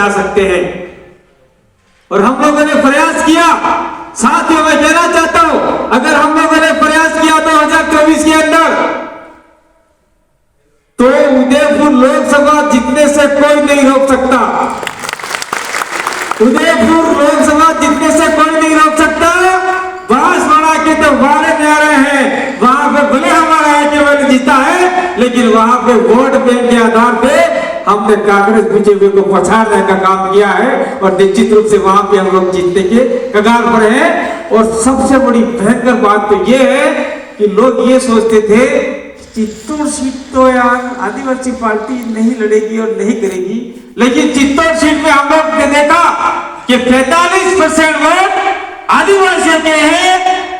बना सकते हैं। और हम लोगों ने प्रयास किया, साथियों मैं कहना चाहता हूं, अगर हम लोगों ने प्रयास किया 2024 के अंदर, तो उदयपुर लोकसभा जीतने से कोई नहीं रोक सकता। उदयपुर लोकसभा जीतने से कोई नहीं रोक सकता। बांसवाड़ा के तो वारे न्यारे हैं, वहां पे भले हमारा केवल जीता है, लेकिन वहां पे वोट बैंक के आधार पे हमने कांग्रेस बीजेपी को पछाड़ने का काम किया है और निश्चित रूप से वहां पे हम लोग जीतने के कगार पर हैं। और सबसे बड़ी भयंकर बात तो ये है कि लोग ये सोचते थे चित्तौड़ सीट तो यार आदिवासी पार्टी नहीं लड़ेगी और नहीं करेगी, लेकिन चित्तौड़ सीट में हम लोग ने देखा कि 45% वोट आदिवासियों के हैं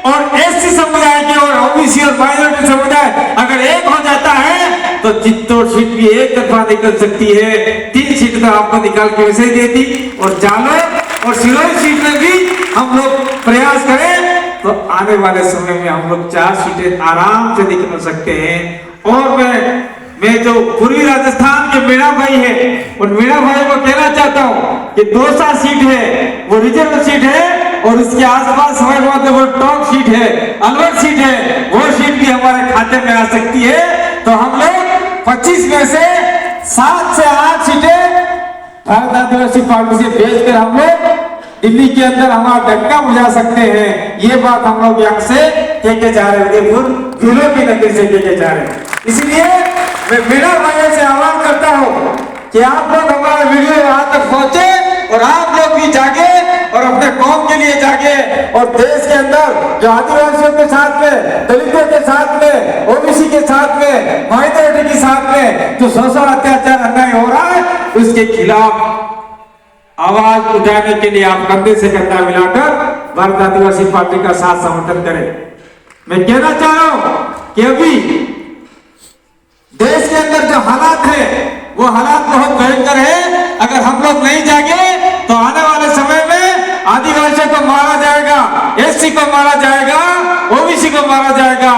और एससी समुदाय के और ओबीसी और माइनॉरिटी समुदाय अगर एक हो जाता है तो चित्तौड़ सीट भी एक तरफा निकल सकती है। 3 सीट तो आपको निकाल के वैसे ही दे दी। और जालोर और सिरोही सीट में भी हम लोग प्रयास करें तो आने वाले समय में हम लोग 4 सीटें आराम से निकल सकते हैं। और मैं जो पूर्वी राजस्थान के मीणा भाई है, उन मीणा भाई को कहना चाहता हूँ कि दौसा सीट है वो रिजर्व सीट है और उसके आसपास हमारे वो टॉप सीट है, अलवर सीट है, वो सीट भी हमारे खाते में आ सकती है। तो हम लोग 25 में से 7 से 8 सीटें भारत आदिवासी पार्टी से भेजकर हम लोग दिल्ली के अंदर हमारा डंका बजा सकते हैं। ये बात हम लोग यहाँ से कह के जा रहे हैं, उदयपुर जिलों की नगरी से कह के जा रहे हैं। इसलिए मैं मीणा भाइयों से आह्वान करता हूँ कि आप लोग हमारा वीडियो यहाँ तक पहुंचे और आप लोग भी जागे और अपने कौम के लिए जागे और देश के अंदर जो आदिवासियों के साथ में, दलितों के साथ में, ओबीसी के साथ में, माइनॉरिटी के साथ में जो शोषण अत्याचार अन्याय हो रहा है उसके खिलाफ आवाज उठाने के लिए आप कंधे से कंधा मिलाकर भारत आदिवासी पार्टी का साथ समर्थन करें। मैं कहना चाह रहा हूं कि अभी देश के अंदर जो हालात है वो हालात बहुत भयंकर है। अगर हम लोग नहीं जागे तो आने वाले समय में आदिवासियों को मारा जाएगा, एससी को मारा जाएगा, ओबीसी को मारा जाएगा,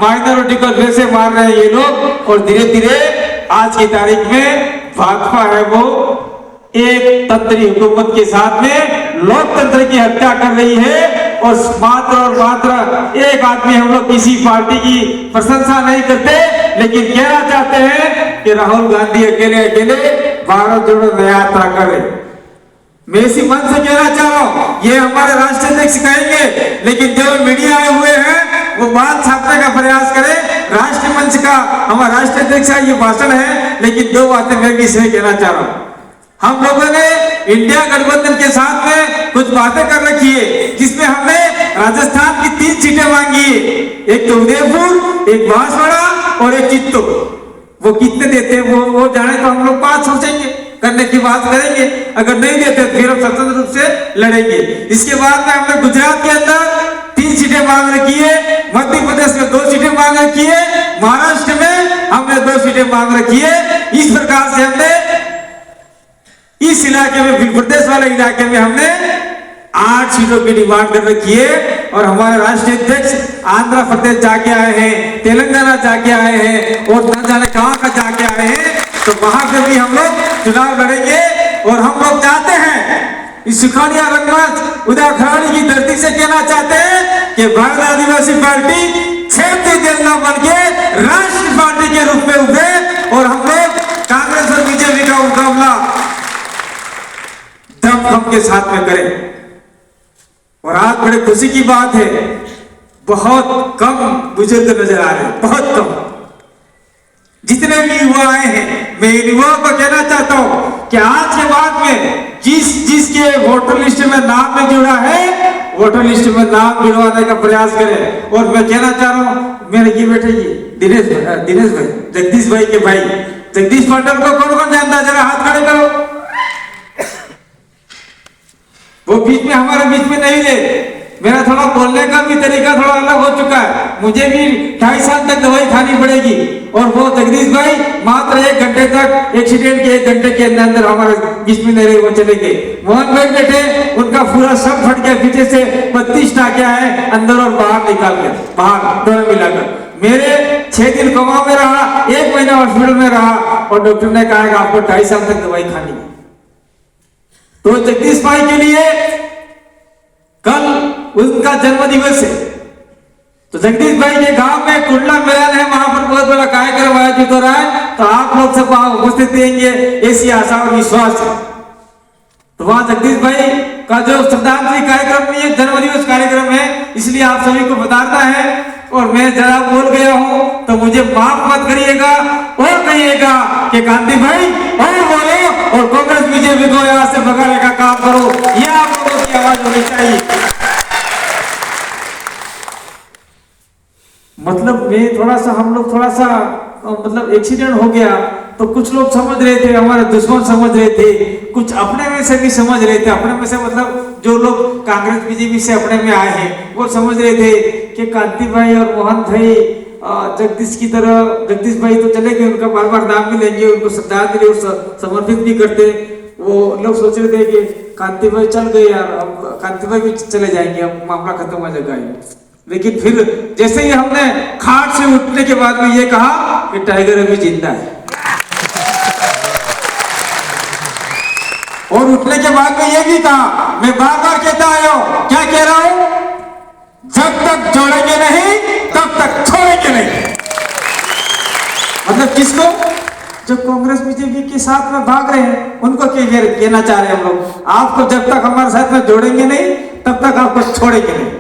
माइनॉरिटी को वैसे मार रहे हैं ये लोग। और धीरे धीरे आज की तारीख में भाजपा है वो एक तंत्री हुकूमत के साथ में लोकतंत्र की हत्या कर रही है। और मात्र एक आदमी, हम लोग किसी पार्टी की प्रशंसा नहीं करते, लेकिन कहना चाहते हैं कि राहुल गांधी अकेले भारत जोड़ो यात्रा करे। मैं इसी मन से कहना चाह रहा हूँ, ये हमारे राष्ट्रीय अध्यक्ष कहेंगे, लेकिन जो मीडिया आए हुए हैं वो बात छापने का प्रयास करें। राष्ट्रीय मंच का हमारा राष्ट्रीय अध्यक्ष का ये भाषण है, लेकिन 2 बातें मैं भी इसमें कहना चाह रहा हूँ। हम लोगों ने इंडिया गठबंधन के साथ में कुछ बातें कर रखी है, जिसमें हमने राजस्थान की 3 सीटें मांगी है, एक तो उदयपुर, एक बांसवाड़ा और एक चित्तौड़। वो कितने देते हैं वो जाने तो हम लोग बात सोचेंगे, करने की बात करेंगे। अगर नहीं देते तो फिर हम स्वतंत्र रूप से लड़ेंगे। इसके बाद में हमने गुजरात के अंदर 3 सीटें मांग रखी है, मध्य प्रदेश में 2 सीटें मांग रखी है, महाराष्ट्र में हमने 2 सीटें मांग रखी है। इस प्रकार से हमने इस इलाके में, प्रदेश वाले इलाके में हमने 8 सीटों की डिमांड कर रखी है। और हमारे राष्ट्रीय अध्यक्ष आंध्र प्रदेश जाके आए हैं, तेलंगाना जाके आए हैं और न जाने कहां का जाके आए हैं। तो वहां पे भी हम लोग चुनाव लड़ेंगे। और हम लोग चाहते हैं, इस सुखाड़िया रंगमंच उदयखराड़ी की धरती से कहना चाहते हैं कि भारत आदिवासी पार्टी क्षेत्रीय दल न बन के राष्ट्रीय पार्टी के रूप में उभरे और हम लोग कांग्रेस और बीजेपी का मुकाबला दम के साथ में करें। और आज बड़े खुशी की बात है, बहुत कम बुजुर्ग नजर आ रहे हैं, बहुत कम। जितने भी युवा आए हैं, मैं युवाओं को कहना चाहता हूं कि आज के बाद में जिसके वोटर लिस्ट में नाम में जुड़ा है, वोटर लिस्ट में नाम जुड़वाने का प्रयास करें। और मैं कहना चाह रहा हूं, मेरे ये बेटे दिनेश भाई, जगदीश भाई के भाई जगदीश पाटिल को कौन कौन जानता है? जरा हाथ खड़े करो। वो बीच में हमारे बीच में नहीं थे। मेरा थोड़ा बोलने का भी तरीका थोड़ा अलग हो चुका है, मुझे भी 2.5 साल तक दवाई खानी पड़ेगी। और वो जगदीश भाई मात्र 1 घंटे तक, एक्सीडेंट के 1 घंटे के अंदर हमारे बीच में नहीं रहे, वो चले गए। मोहन भाई बैठे, उनका पूरा सब फट गया, पीछे से 32 टाँके आए, अंदर और बाहर निकाल गया, बाहर दोनों मिलाकर। मेरे 6 दिन कोमा में रहा, 1 महीना हॉस्पिटल में रहा और डॉक्टर ने कहा कि आपको 2.5 साल तक दवाई खानी है। तो जगदीश भाई के लिए कल उनका जन्म दिवस है, तो जगदीश भाई के गांव में कुंडला मैदान है, वहां पर बहुत बड़ा कार्यक्रम आयोजित हो रहा है, तो आप लोग सब वहां उपस्थित रहेंगे ऐसी आशा और विश्वास है। तो वहां जगदीश भाई का जो श्रद्धांजलि कार्यक्रम नहीं है, जन्मदिवस कार्यक्रम है, इसलिए आप सभी को बताना है। और मैं जरा बोल गया हूं तो मुझे माफ मत करिएगा और कहिएगा कि कांति भाई और बोलो और कांग्रेस बीजेपी को यहां से भगाने का काम करो, यह आप लोगों की आवाज होनी चाहिए। मतलब मैं थोड़ा सा, हम लोग थोड़ा सा मतलब एक्सीडेंट हो गया तो कुछ लोग समझ रहे थे हमारे दुश्मन समझ रहे थे, कुछ अपने में से भी समझ रहे थे, अपने में से मतलब जो लोग कांग्रेस बीजेपी से अपने में आए हैं वो समझ रहे थे कि कांति भाई और मोहन भाई जगदीश की तरह, जगदीश भाई तो चले गए, उनका बार बार नाम भी लेंगे, उनको श्रद्धांजलि समर्पित भी करते। वो लोग सोच रहे थे कि कांति भाई चल गए यार, अब कांति भाई भी चले जाएंगे, अब मामला खत्म हो जाएगा। लेकिन फिर जैसे ही हमने खाट से उठने के बाद में ये कहा कि टाइगर अभी जिंदा है, और उठने के बाद में ये भी कहा, मैं बार बार कहता आया हूं, क्या कह रहा हूं, जब तक जोड़ेंगे नहीं तब तक छोड़ेंगे नहीं। मतलब किसको, जो कांग्रेस बीजेपी के साथ में भाग रहे हैं उनको कहना चाह रहे हैं हम लोग, आपको जब तक हमारे साथ में जोड़ेंगे नहीं तब तक आपको छोड़ेंगे नहीं।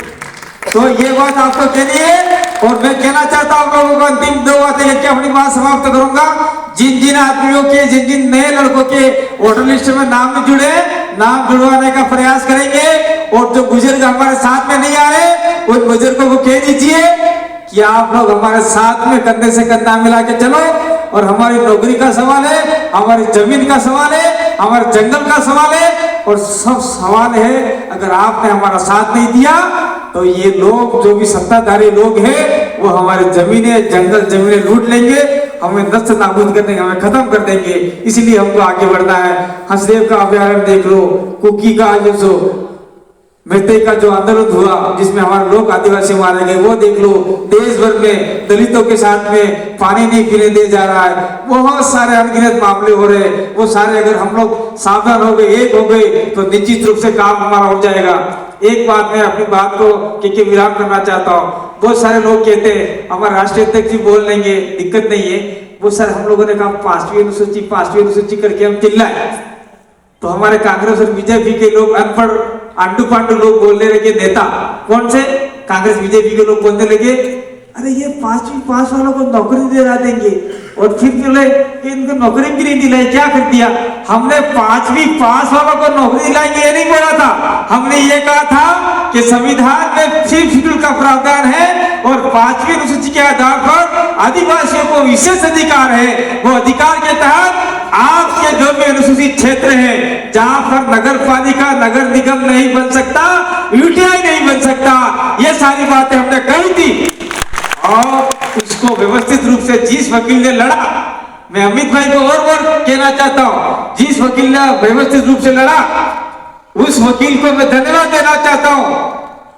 तो ये बात आपको कहनी है। और मैं कहना चाहता हूं लोगों को, अंतिम दो बातें लेकर अपनी बात समाप्त करूंगा। जिन जिन आदमियों के, जिन जिन नए लड़कों के वोटर लिस्ट में नाम नहीं जुड़े, नाम जुड़वाने का प्रयास करेंगे। और जो बुजुर्ग हमारे साथ में नहीं आ रहे उन बुजुर्गों को कह दीजिए कि आप लोग हमारे साथ में कंधे से कंधा मिला के चलो। और हमारी नौकरी का सवाल है, हमारी जमीन का सवाल है, हमारे जंगल का सवाल है, और सब सवाल है। अगर आपने हमारा साथ नहीं दिया तो ये लोग, जो भी सत्ताधारी लोग हैं, वो हमारे जमीनें, जंगल जमीनें लूट लेंगे, हमें नष्ट नाबूद कर देंगे, हमें खत्म कर देंगे। इसलिए हमको आगे बढ़ना है। हंसदेव का अभ्यारण्य देख लो, कुकी का जो मृत्यु का जो आंदोलन हुआ जिसमें हमारे लोग आदिवासी मारे गए वो देख लो। देश भर में दलितों के साथ में पानी नहीं पीने दिया जा रहा है, बहुत सारे अनगिनत मामले हो रहे हैं। वो सारे अगर हम लोग सावधान हो गए, एक हो गए, तो निश्चित रूप से काम हमारा हो जाएगा। एक बात मैं अपनी बात को के विराम करना चाहता हूँ। बहुत सारे लोग कहते हैं हमारे राष्ट्रीय अध्यक्ष जी बोल लेंगे, दिक्कत नहीं है। वो सर हम लोगों ने कहा 5वीं अनुसूची करके हम चिल्लाए, तो हमारे कांग्रेस और बीजेपी के लोग अनपढ़ आंडू पांडू लोग बोलने लगे, नेता कौन से कांग्रेस बीजेपी के लोग बोलने लगे, अरे ये 5वीं पास वालों को नौकरी दिला देंगे। और फिर बोले कि इनको नौकरी भी नहीं दिलाई, क्या कर दिया। हमने 5वीं पास वालों को नौकरी दिलाएंगे ये नहीं बोला था, हमने ये कहा था कि संविधान में 5th शेड्यूल का प्रावधान है और 5वीं अनुसूची के आधार पर आदिवासियों को विशेष अधिकार है। वो अधिकार के तहत आपके जो भी अनुसूचित क्षेत्र है जहां पर नगर पालिका, नगर निगम नहीं बन सकता, यूटीआई नहीं बन सकता, ये सारी बातें हमने कही थी। और उसको व्यवस्थित रूप से जिस वकील ने लड़ा, मैं अमित भाई को और कहना चाहता हूं, जिस वकील ने व्यवस्थित रूप से लड़ा उस वकील को मैं धन्यवाद देना चाहता हूं।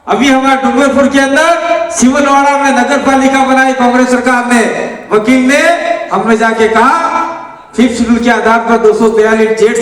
अभी हमारे डूंगरपुर के अंदर सिवलवाड़ा में नगर पालिका बनाई कांग्रेस सरकार ने, वकील ने, हमने जाके कहा 5th शेड्यूल के आधार पर 242 जेड